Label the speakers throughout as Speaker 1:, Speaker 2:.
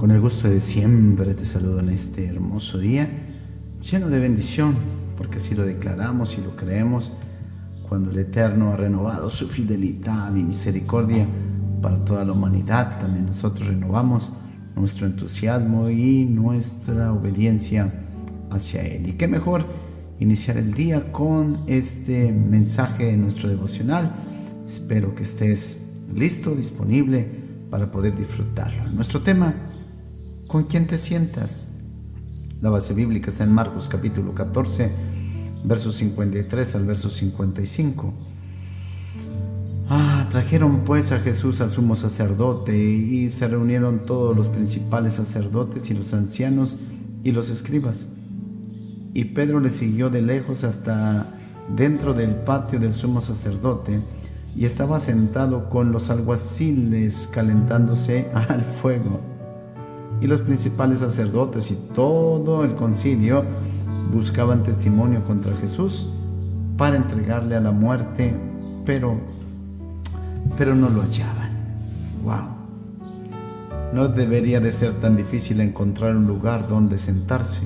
Speaker 1: Con el gusto de siempre te saludo en este hermoso día, lleno de bendición, porque así lo declaramos y lo creemos, cuando el Eterno ha renovado su fidelidad y misericordia para toda la humanidad. También nosotros renovamos nuestro entusiasmo y nuestra obediencia hacia Él. Y qué mejor iniciar el día con este mensaje en nuestro devocional. Espero que estés listo, disponible para poder disfrutarlo. Nuestro tema: ¿con quién te sientas? La base bíblica está en Marcos capítulo 14, versos 53 al verso 55. Trajeron pues a Jesús al sumo sacerdote, y se reunieron todos los principales sacerdotes y los ancianos y los escribas. Y Pedro le siguió de lejos hasta dentro del patio del sumo sacerdote, y estaba sentado con los alguaciles calentándose al fuego. Y los principales sacerdotes y todo el concilio buscaban testimonio contra Jesús para entregarle a la muerte, pero no lo hallaban. ¡Wow! No debería de ser tan difícil encontrar un lugar donde sentarse,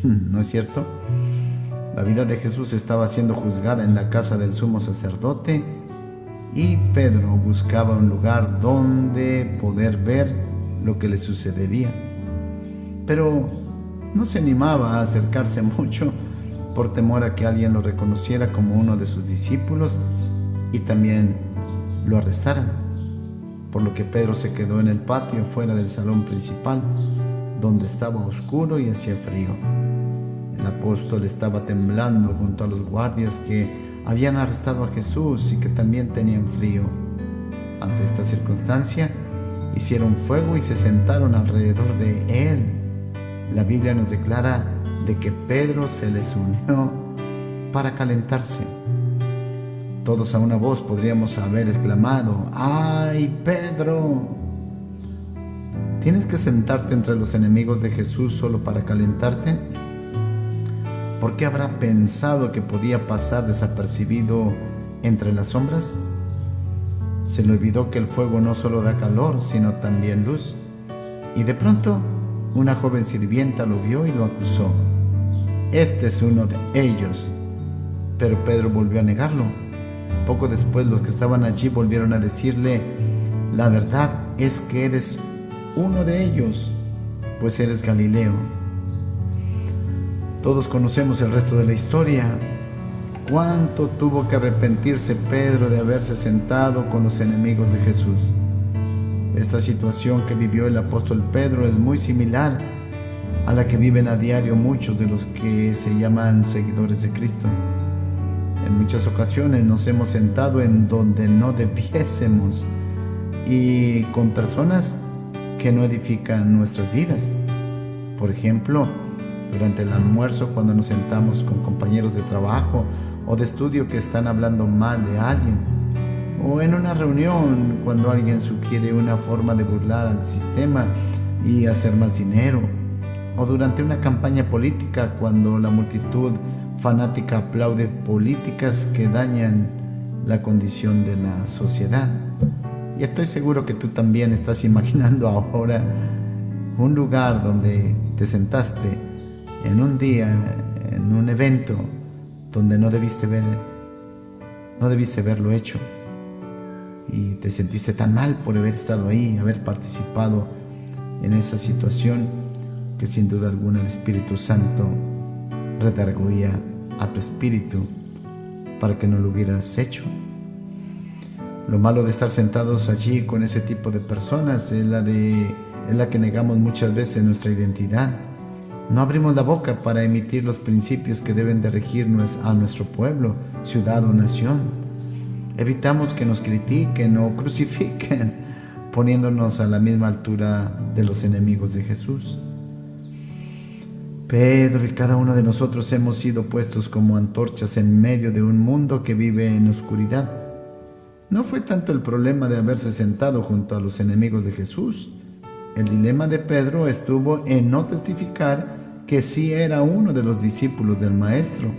Speaker 1: ¿no es cierto? La vida de Jesús estaba siendo juzgada en la casa del sumo sacerdote, y Pedro buscaba un lugar donde poder ver lo que le sucedería. Pero no se animaba a acercarse mucho por temor a que alguien lo reconociera como uno de sus discípulos y también lo arrestaran. Por lo que Pedro se quedó en el patio fuera del salón principal, donde estaba oscuro y hacía frío. El apóstol estaba temblando junto a los guardias que habían arrestado a Jesús y que también tenían frío. Ante esta circunstancia, hicieron fuego y se sentaron alrededor de él. La Biblia nos declara de que Pedro se les unió para calentarse. Todos a una voz podríamos haber exclamado: ¡ay, Pedro! ¿Tienes que sentarte entre los enemigos de Jesús solo para calentarte? ¿Por qué habrá pensado que podía pasar desapercibido entre las sombras? Se le olvidó que el fuego no solo da calor, sino también luz. Y de pronto, una joven sirvienta lo vio y lo acusó: este es uno de ellos. Pero Pedro volvió a negarlo. Poco después, los que estaban allí volvieron a decirle: la verdad es que eres uno de ellos, pues eres Galileo. Todos conocemos el resto de la historia. ¿Cuánto tuvo que arrepentirse Pedro de haberse sentado con los enemigos de Jesús? Esta situación que vivió el apóstol Pedro es muy similar a la que viven a diario muchos de los que se llaman seguidores de Cristo. En muchas ocasiones nos hemos sentado en donde no debiésemos y con personas que no edifican nuestras vidas. Por ejemplo, durante el almuerzo, cuando nos sentamos con compañeros de trabajo o de estudio que están hablando mal de alguien, o en una reunión cuando alguien sugiere una forma de burlar al sistema y hacer más dinero, o durante una campaña política cuando la multitud fanática aplaude políticas que dañan la condición de la sociedad. Y estoy seguro que tú también estás imaginando ahora un lugar donde te sentaste en un día, en un evento donde no debiste haberlo hecho, y te sentiste tan mal por haber estado ahí, haber participado en esa situación, que sin duda alguna el Espíritu Santo redarguía a tu espíritu para que no lo hubieras hecho. Lo malo de estar sentados allí con ese tipo de personas es la que negamos muchas veces nuestra identidad. No abrimos la boca para emitir los principios que deben de regirnos a nuestro pueblo, ciudad o nación. Evitamos que nos critiquen o crucifiquen, poniéndonos a la misma altura de los enemigos de Jesús. Pedro y cada uno de nosotros hemos sido puestos como antorchas en medio de un mundo que vive en oscuridad. No fue tanto el problema de haberse sentado junto a los enemigos de Jesús. El dilema de Pedro estuvo en no testificar que sí era uno de los discípulos del Maestro.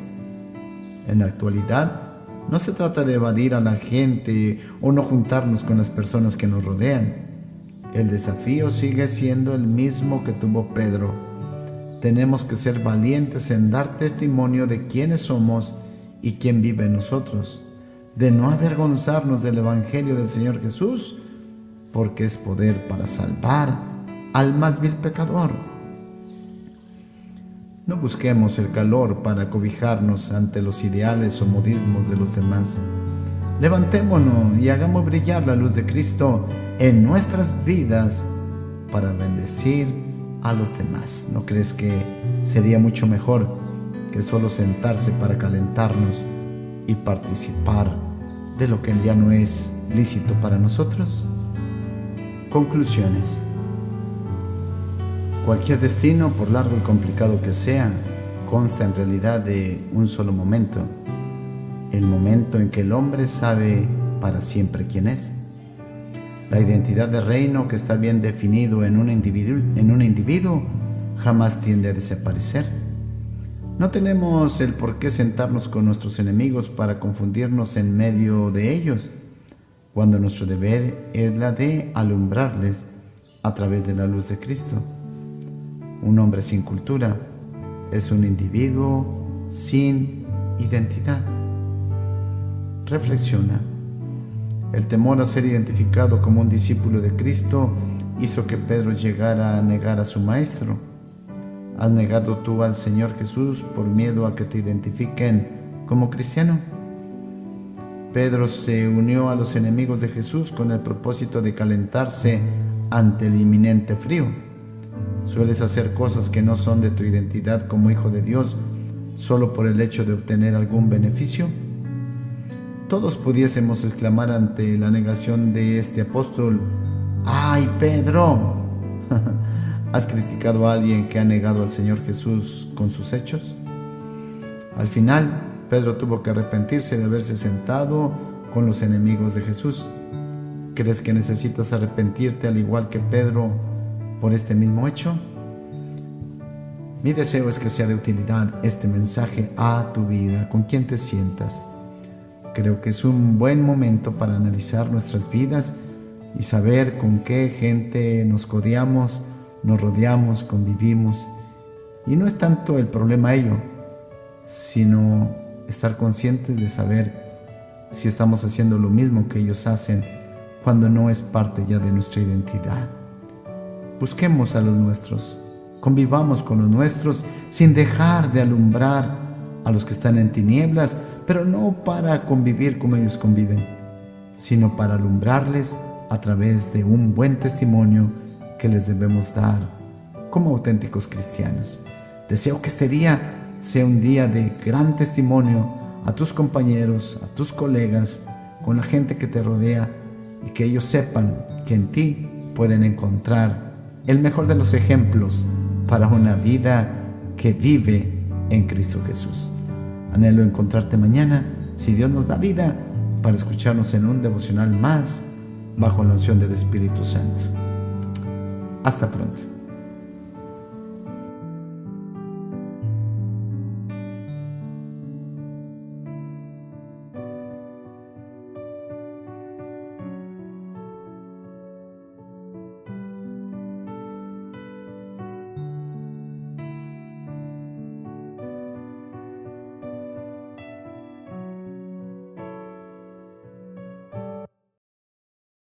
Speaker 1: En la actualidad, no se trata de evadir a la gente o no juntarnos con las personas que nos rodean. El desafío sigue siendo el mismo que tuvo Pedro. Tenemos que ser valientes en dar testimonio de quiénes somos y quién vive en nosotros, de no avergonzarnos del Evangelio del Señor Jesús, porque es poder para salvar al más vil pecador. No busquemos el calor para cobijarnos ante los ideales o modismos de los demás. Levantémonos y hagamos brillar la luz de Cristo en nuestras vidas para bendecir a los demás. ¿No crees que sería mucho mejor que solo sentarse para calentarnos y participar de lo que ya no es lícito para nosotros? Conclusiones. Cualquier destino, por largo y complicado que sea, consta en realidad de un solo momento, el momento en que el hombre sabe para siempre quién es. La identidad de reino que está bien definido en un individuo jamás tiende a desaparecer. No tenemos el por qué sentarnos con nuestros enemigos para confundirnos en medio de ellos, cuando nuestro deber es la de alumbrarles a través de la luz de Cristo. Un hombre sin cultura es un individuo sin identidad. Reflexiona. El temor a ser identificado como un discípulo de Cristo hizo que Pedro llegara a negar a su maestro. ¿Has negado tú al Señor Jesús por miedo a que te identifiquen como cristiano? Pedro se unió a los enemigos de Jesús con el propósito de calentarse ante el inminente frío. ¿Sueles hacer cosas que no son de tu identidad como hijo de Dios solo por el hecho de obtener algún beneficio? Todos pudiésemos exclamar ante la negación de este apóstol: ¡ay, Pedro! ¿Has criticado a alguien que ha negado al Señor Jesús con sus hechos? Al final, Pedro tuvo que arrepentirse de haberse sentado con los enemigos de Jesús. ¿Crees que necesitas arrepentirte al igual que Pedro por este mismo hecho? Mi deseo es que sea de utilidad este mensaje a tu vida, con quien te sientas. Creo que es un buen momento para analizar nuestras vidas y saber con qué gente nos codeamos, nos rodeamos, convivimos. Y no es tanto el problema ello, sino estar conscientes de saber si estamos haciendo lo mismo que ellos hacen cuando no es parte ya de nuestra identidad. Busquemos a los nuestros, convivamos con los nuestros sin dejar de alumbrar a los que están en tinieblas, pero no para convivir como ellos conviven, sino para alumbrarles a través de un buen testimonio que les debemos dar como auténticos cristianos. Deseo que este día sea un día de gran testimonio a tus compañeros, a tus colegas, con la gente que te rodea, y que ellos sepan que en ti pueden encontrar el mejor de los ejemplos para una vida que vive en Cristo Jesús. Anhelo encontrarte mañana, si Dios nos da vida, para escucharnos en un devocional más bajo la unción del Espíritu Santo. Hasta pronto.